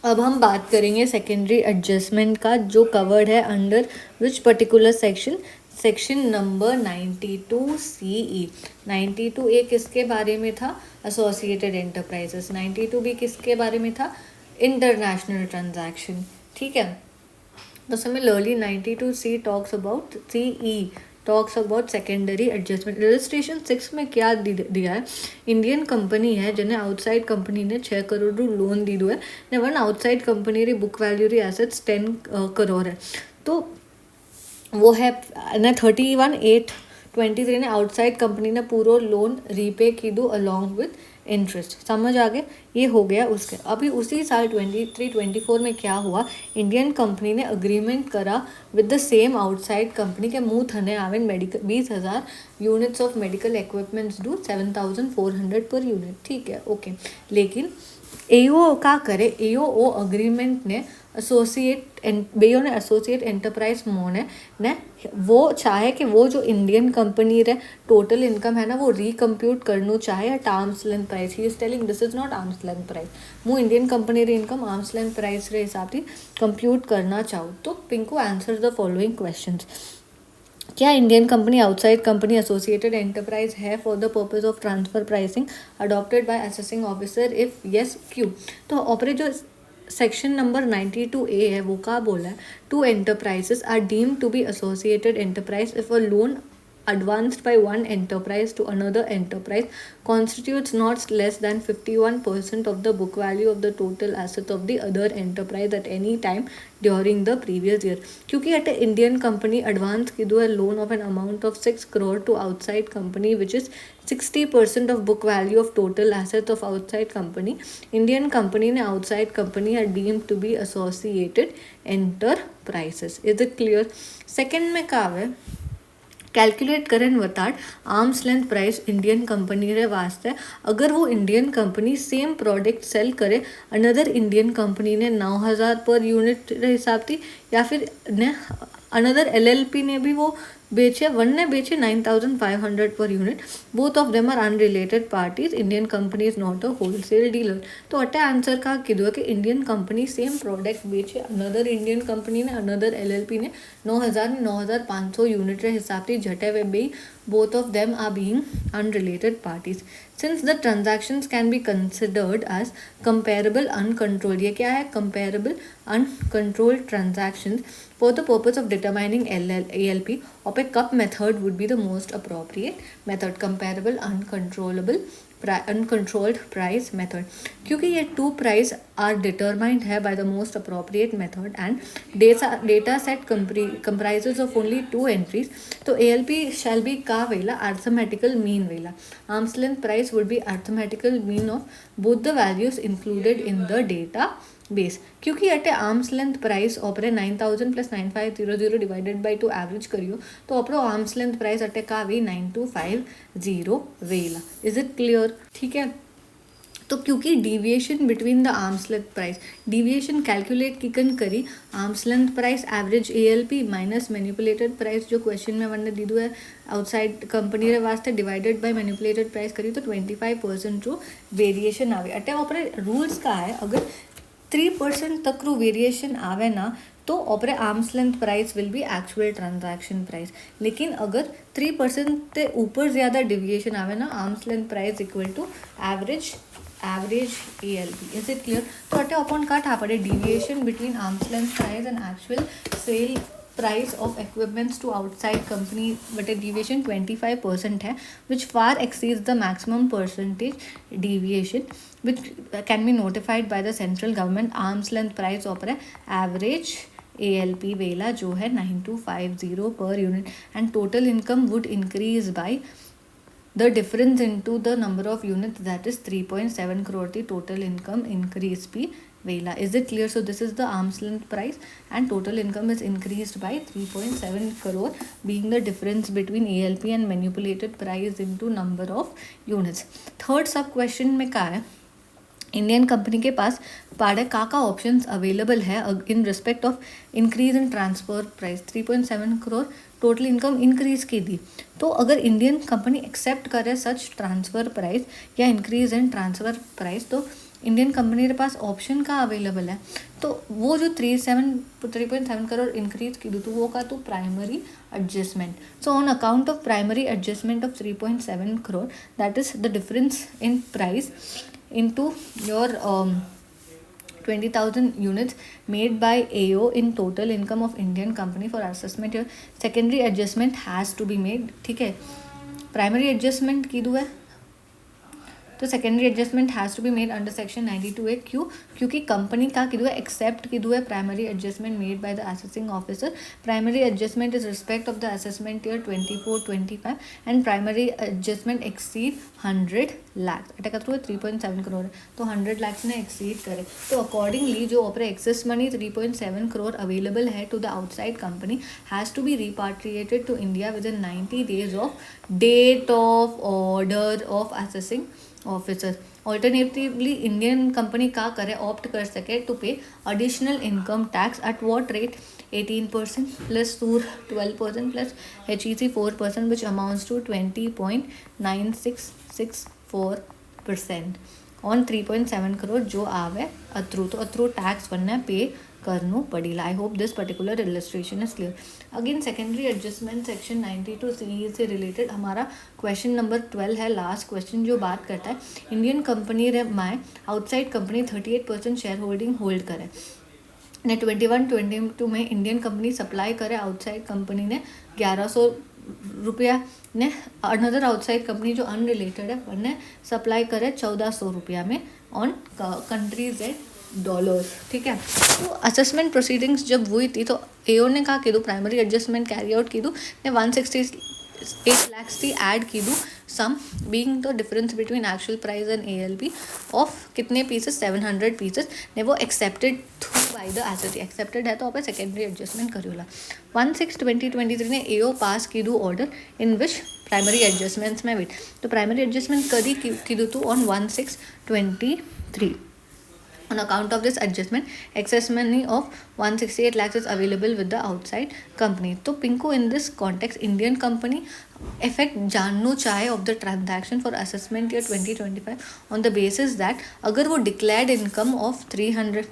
अब हम बात करेंगे सेकेंडरी एडजस्टमेंट का, जो कवर्ड है under which particular section, section number 92CE। 92A किसके बारे में था? Associated enterprises. 92B किसके बारे में था? International transaction. ठीक है, तो similarly 92C talks about, CE talks about secondary adjustment. Registration 6 में क्या दिया है? इंडियन कंपनी है जिन्हें आउटसाइड कंपनी ने 6 करोड़ लोन दी है ने वन आउटसाइड कंपनी री बुक वैल्यू री एसेट्स 10 करोड़ है। तो वो है ना 31/8/23 ने आउटसाइड कंपनी ने पूरा लोन रीपे की दो अलॉन्ग विद इंटरेस्ट। समझ आ गए? ये हो गया उसके। अभी उसी साल 23-24 में क्या हुआ? इंडियन कंपनी ने अग्रीमेंट करा with the same outside company के मुँह थने आवे medical 20,000 units of medical equipments do 7,400 per unit. ठीक है, ओके। लेकिन एओ क्या करे? एओ अग्रीमेंट ने बेयो ने एसोसिएट एंटरप्राइज मोने ने वो चाहे कि वो जो इंडियन कंपनी रे टोटल इनकम है ना वो रिकम्प्यूट करना चाहे at arms length price. He is telling this is not arms length price. मु इंडियन कंपनी रे इनकम आर्म्स लेंथ प्राइस रे हिसाब से कंप्यूट करना चाहूँ तो Pinku answer the following questions. क्या Indian company outside company associated enterprise है for the purpose of transfer pricing adopted by assessing officer? If yes, क्यों? तो ऑपरे जो सेक्शन नंबर 92A है वो क्या बोला है? Two enterprises are deemed to be associated enterprise if a loan advanced by one enterprise to another enterprise constitutes not less than 51% of the book value of the total asset of the other enterprise at any time during the previous year। क्योंकि at a Indian company advance की दो a loan of an amount of 6 crore to outside company which is 60% of book value of total assets of outside company, Indian company ने outside company are deemed to be associated enterprises। Is it clear? second में क्या है? Calculate करें बताट arms length price Indian company रे वास्ते अगर वो Indian company same product sell करे अनदर इंडियन कंपनी ने 9,000 पर यूनिट रे हिसाब थी, या फिर ने अनदर LLP ने भी वो बेचे, वन ने बेचे 9,500 पर unit. Both of them are unrelated parties. Indian company is not a wholesale dealer. तो अटे आंसर का कीधु है कि इंडियन कंपनी सेम प्रोडक्ट बेचे अनदर इंडियन कंपनी ने अनदर LLP ने 9,000 ने 9,500 यूनिट रे हिसाब से झटे वे बे both of them are being unrelated parties since the transactions can be considered as comparable uncontrolled। ये क्या है? comparable uncontrolled transactions for the purpose of determining ALP OPEC method would be the most appropriate method। comparable uncontrolled price method क्योंकि ये two price are determined है by the most appropriate method and data set comprises of only two entries। तो ALP shall be का वेला arithmetical mean वेला। arm's length price would be arithmetical mean of both the values included in the data base. क्योंकि अटे arms length price ऑपरे 9,000 + 9,500 divided by 2 average करियो तो अपरो arms length price अटे का वे 9,250 वेला। Is it clear? ठीक है, तो क्योंकि deviation between the arms length price, deviation calculate किकन करी arms length price average ALP minus manipulated price जो क्वेश्चन में वन ने दीदू है आउटसाइड कंपनी रे वास्ते डिवाइडेड बाय मैनिपुलेटेड प्राइस करी तो 25% जो वेरिएशन आवे। अटे ऑपरे रूल्स का है अगर 3% तक रू वेरिएशन आवे ना तो ऑपरे arms length price will be actual transaction price. लेकिन अगर 3% से ऊपर ज़्यादा डिविएशन आवे ना arms length price equal to average ALP। Is it clear? तो अटे अपन का था पड़े deviation between arms length price and actual sale price of equipments to outside company but a deviation 25% है which far exceeds the maximum percentage deviation which can be notified by the central government। arms length price of average ALP वेला जो है 9,250 per unit and total income would increase by the difference into the number of units that is 3.7 crore the total income increase भी वेला। is it clear? so this is the arm's length price and total income is increased by 3.7 crore being the difference between ALP and manipulated price into number of units। third सब question में क्या है? Indian company के पास पाड़े का options available है इन respect of increase in transfer price. 3.7 crore total income increase की थी। तो अगर इंडियन कंपनी एक्सेप्ट करे सच ट्रांसफ़र प्राइस या इंक्रीज इन ट्रांसफ़र प्राइस तो इंडियन कंपनी के पास ऑप्शन का अवेलेबल है, तो वो जो 3.7 करोड़ इंक्रीज की तो वो का तो primary adjustment. So on account of primary adjustment of 3.7 crore, that is the difference in price into your 20,000 units made by AO in total income of Indian company for assessment, your secondary adjustment has to be made. ठीक है, primary adjustment की है तो secondary adjustment has to be made under section 92A. क्यों? क्योंकि company का की है एक्सेप्ट की है primary adjustment made by the assessing officer. Primary adjustment is respect of the assessment year 24-25 and primary adjustment exceed 100 lakh. एटा कत 3.7 करोड़ है, तो 100 लाख ने एक्सीड करे तो अकॉर्डिंगली जो अपने एक्सेस मनी 3.7 करोड़ अवेलेबल है to the outside company has to be repatriated to India within 90 days of date of order of assessing officer. Alternatively Indian company का करे ऑप्ट कर सके to pay additional income tax at what rate 18% plus सूर 12% plus HEC 4% which amounts to 20.9664% on 3.7 crore जो आवे अथरू. तो अथरू tax बनना पे करनू पड़ेगा. I hope this particular illustration is clear. Again secondary adjustment section 92C से रिलेटेड हमारा क्वेश्चन नंबर 12 है, लास्ट क्वेश्चन, जो बात करता है इंडियन कंपनी रे my outside company 38% share holding hold करे ने 21-22 में इंडियन कंपनी सप्लाई करे आउटसाइड कंपनी ने 1100 रुपया ने अनदर आउटसाइड कंपनी जो अनरिलेटेड है उन्हें सप्लाई करे 1400 रुपया में ऑन कंट्रीज एट डॉलर्स. ठीक है, तो असेसमेंट प्रोसीडिंग्स जब हुई थी तो एओ ने कहा कीधु प्राइमरी एडजस्टमेंट कैरी आउट कीधु ने 168 lakhs थी ऐड कीधु sum being the difference between actual price and ALP of कितने पीसेस 700 पीसेस ने वो accepted through by the SSC. Accepted है तो आप सेकेंडरी एडजस्टमेंट करियोला. 1/6/2023 ने एओ पास कीधु order in which primary adjustments में वेट. तो प्राइमरी एडजस्टमेंट कदी कीधु to on 1/6/23. On account of this adjustment, excess money of 168 lakhs is available with the outside company. तो पिंको in this context Indian company effect जानना चाहे of the transaction for assessment year 2025 on the basis that अगर वो declared income of 300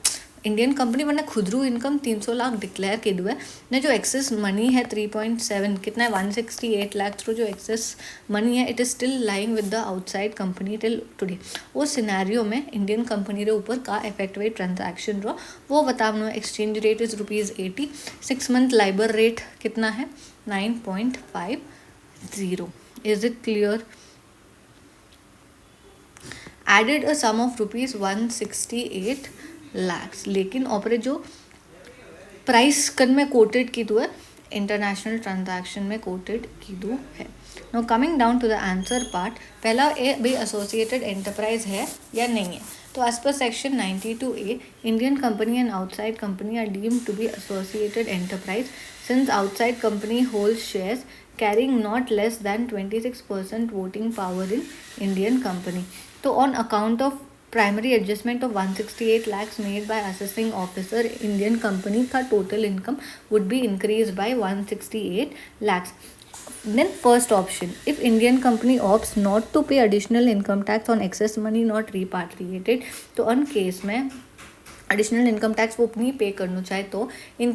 Indian company मैंने Khudru income 300 lakh declare की हुआ है ने जो एक्सेस मनी है 3.7 कितना है 168 लाख थ्रू जो एक्सेस मनी है it is still lying with the outside company till today. वो सिनेरियो में इंडियन कंपनी रे ऊपर का इफेक्ट वे ट्रांजैक्शन रो वो बताना. Exchange rate is ₹80. 6 month LIBOR rate कितना है 9.50. Is it clear? Added a sum of ₹168 lakhs. लेकिन ऑपरे जो प्राइस कन में कोटेड की है इंटरनेशनल ट्रांजैक्शन में कोटेड की है. Now coming down to the answer part, पहला ए भी एसोसिएटेड एंटरप्राइज है या नहीं है. तो as per section 92A Indian company and outside company are deemed to be associated enterprise since outside company hold shares carrying not less than 26% voting power in Indian company. तो on account of primary adjustment of 168 lakhs made by assessing officer Indian company का total income would be increase by 168 lakhs. Then first option, if Indian company opts not to pay additional income tax on excess money not repatriated, तो उन case में additional income tax वो नहीं पे करना चाहे तो in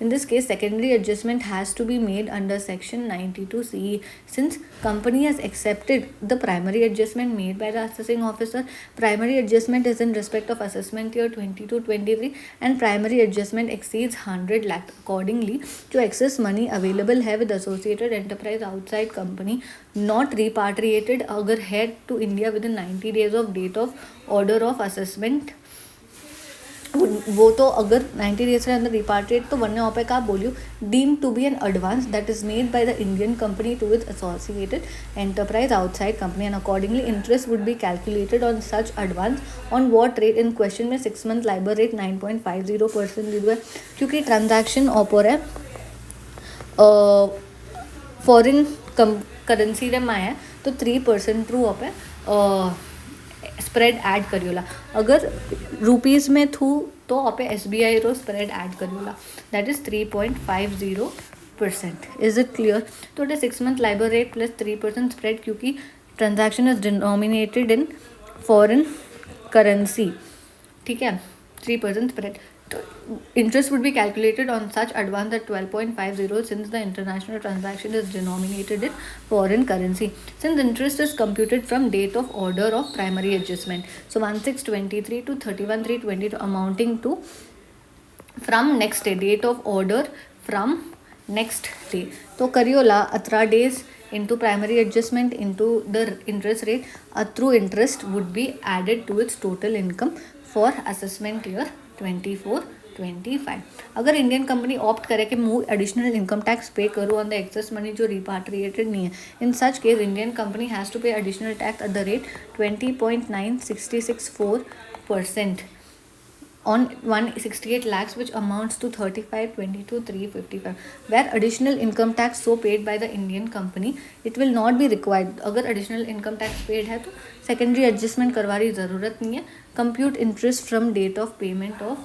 this case secondary adjustment has to be made under section 92C since company has accepted the primary adjustment made by the assessing officer. Primary adjustment is in respect of assessment year 22-23 and primary adjustment exceeds 100 lakh. Accordingly जो excess money available है with associated enterprise outside company not repatriated अगर है to India within 90 days of date of order of assessment, वो तो अगर 90 days के अंदर रिपार्टेड तो वरना वहाँ पे क्या बोलियो deem to be an advance that is made by the Indian company to with associated enterprise outside company and accordingly interest would be calculated on such advance on what rate. इन question में 6 month LIBOR rate 9.50% दी हुआ है क्योंकि transaction ऑपर है foreign currency रे में है तो 3% थ्रू आप स्प्रेड ऐड करियोला. अगर रुपीज़ में थू तो आप SBI रो स्प्रेड ऐड करियोला that is 3.50%. Is it clear? तो 6 month LIBOR rate plus 3% spread क्योंकि transaction is denominated in foreign currency, ठीक है, 3% spread. Interest would be calculated on such advance at 12.50 since the international transaction is denominated in foreign currency. Since interest is computed from date of order of primary adjustment, so 1623 to 31/3/20 amounting to from next day, date of order from next day. तो करियोला 18 days into primary adjustment into the interest rate, through interest would be added to its total income for assessment year 24-25. अगर Indian company opt करे कि मैं additional income tax पे करूँ on the excess money जो repatriated नहीं है, in such case Indian company has to pay additional tax at the rate 20.9664% on 168 lakhs, which amounts to 35,22,355, where additional income tax so paid by the Indian company, it will not be required. अगर additional income tax paid है तो secondary adjustment करवाने की ज़रूरत नहीं है. Compute interest from date of payment of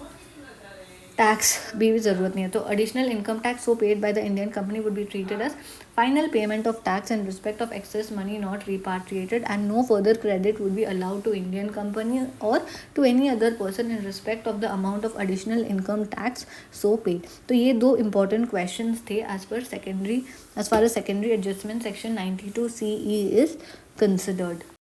tax भी ज़रूरत नहीं है. तो additional income tax so paid by the Indian company would be treated as final payment of tax in respect of excess money not repatriated and no further credit would be allowed to Indian company और to any other person in respect of the amount of additional income tax so paid. तो ये दो important question थे as far as secondary adjustment section 92 CE is considered.